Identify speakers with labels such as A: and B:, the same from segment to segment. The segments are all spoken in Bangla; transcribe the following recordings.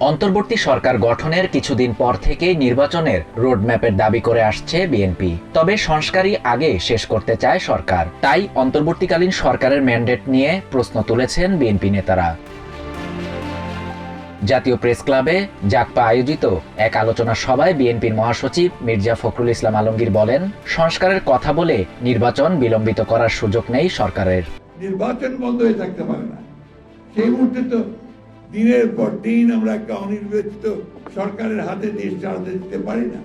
A: অন্তর্বর্তী সরকার গঠনের কিছুদিন পর থেকেই নির্বাচনের রোডম্যাপের দাবি করে আসছে বিএনপি। তবে সংস্কারই আগে শেষ করতে চায় সরকার। তাই অন্তর্বর্তীকালীন সরকারের ম্যান্ডেট নিয়ে প্রশ্ন তুলেছেন বিএনপি নেতারা। জাতীয় প্রেস ক্লাবে জাগপা আয়োজিত এক আলোচনা সভায় বিএনপির মহাসচিব মির্জা ফখরুল ইসলাম আলমগীর বলেন, সংস্কারের কথা বলে নির্বাচন বিলম্বিত করার সুযোগ নেই সরকারের।
B: নির্বাচন বন্ধ হয়ে থাকতে পারে না। সেই মুহূর্তে তো দিনের পর দিন আমরা একটা অনির্বাচিত সরকারের হাতে দেশ চালাতে দিতে পারি না।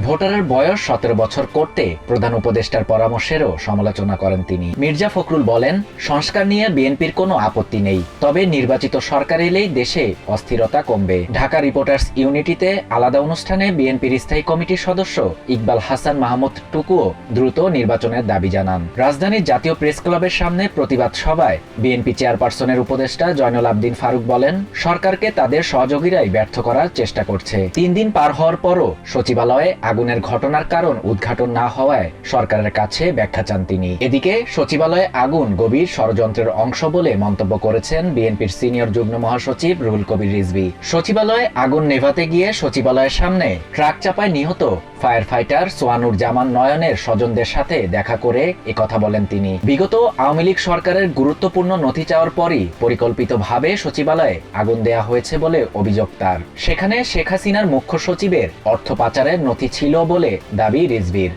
A: ভোটারের বয়স 17 বছর করতে প্রধান উপদেষ্টার পরামর্শেরও সমালোচনা করেন তিনি। মির্জা ফখরুল বলেন, সংস্কার নিয়ে বিএনপির কোনো আপত্তি নেই, তবে নির্বাচিত সরকার এলেই দেশে অস্থিরতা কমবে। ঢাকা রিপোর্টার্স ইউনিটিতে আলাদা অনুষ্ঠানে বিএনপির স্থায়ী কমিটির সদস্য ইকবাল হাসান মাহমুদ টুকুও দ্রুত নির্বাচনের দাবি জানান। রাজধানীর জাতীয় প্রেস ক্লাবের সামনে প্রতিবাদ সভায় বিএনপি চেয়ারপারসনের উপদেষ্টা জয়নুল আবদিন ফারুক বলেন, সরকারকে তাদের সহযোগীরাই ব্যর্থ করার চেষ্টা করছে। 3 দিন পার হওয়ার পরও সচিবালয়ে আগুনের ঘটনার কারণ উদ্ঘাটন না হওয়ায় সরকারের কাছে ব্যাখ্যা চান তিনি। এদিকে সচিবালয়ে আগুন গভীর ষড়যন্ত্রের অংশ বলে মন্তব্য করেছেন বিএনপির সিনিয়র যুগ্ম মহাসচিব রুহুল কবির রিজভী। সচিবালয়ে আগুন নেভাতে গিয়ে সচিবালয়ের সামনে ট্রাক চাপায় নিহত ফায়ার ফাইটার সোয়ানুর জামান নয়নের স্বজনদের সাথে দেখা করে একথা বলেন তিনি। বিগত আওয়ামী লীগ সরকারের গুরুত্বপূর্ণ নথি চাওয়ার পরই পরিকল্পিতভাবে সচিবালয়ে আগুন দেয়া হয়েছে বলে অভিযোগ তার। সেখানে শেখ হাসিনার মুখ্য সচিবের অর্থ পাচারের নথি ছিল বলে দাবি রিজভীর।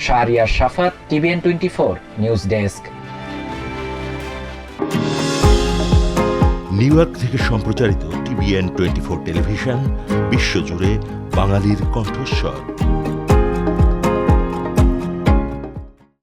A: শাহরিয়ার শাফাত, TVN 24 news desk.
C: New York থেকে সম্প্রচারিত TVN 24 টেলিভিশন বিশ্বজুড়ে বাঙালির কণ্ঠস্বর।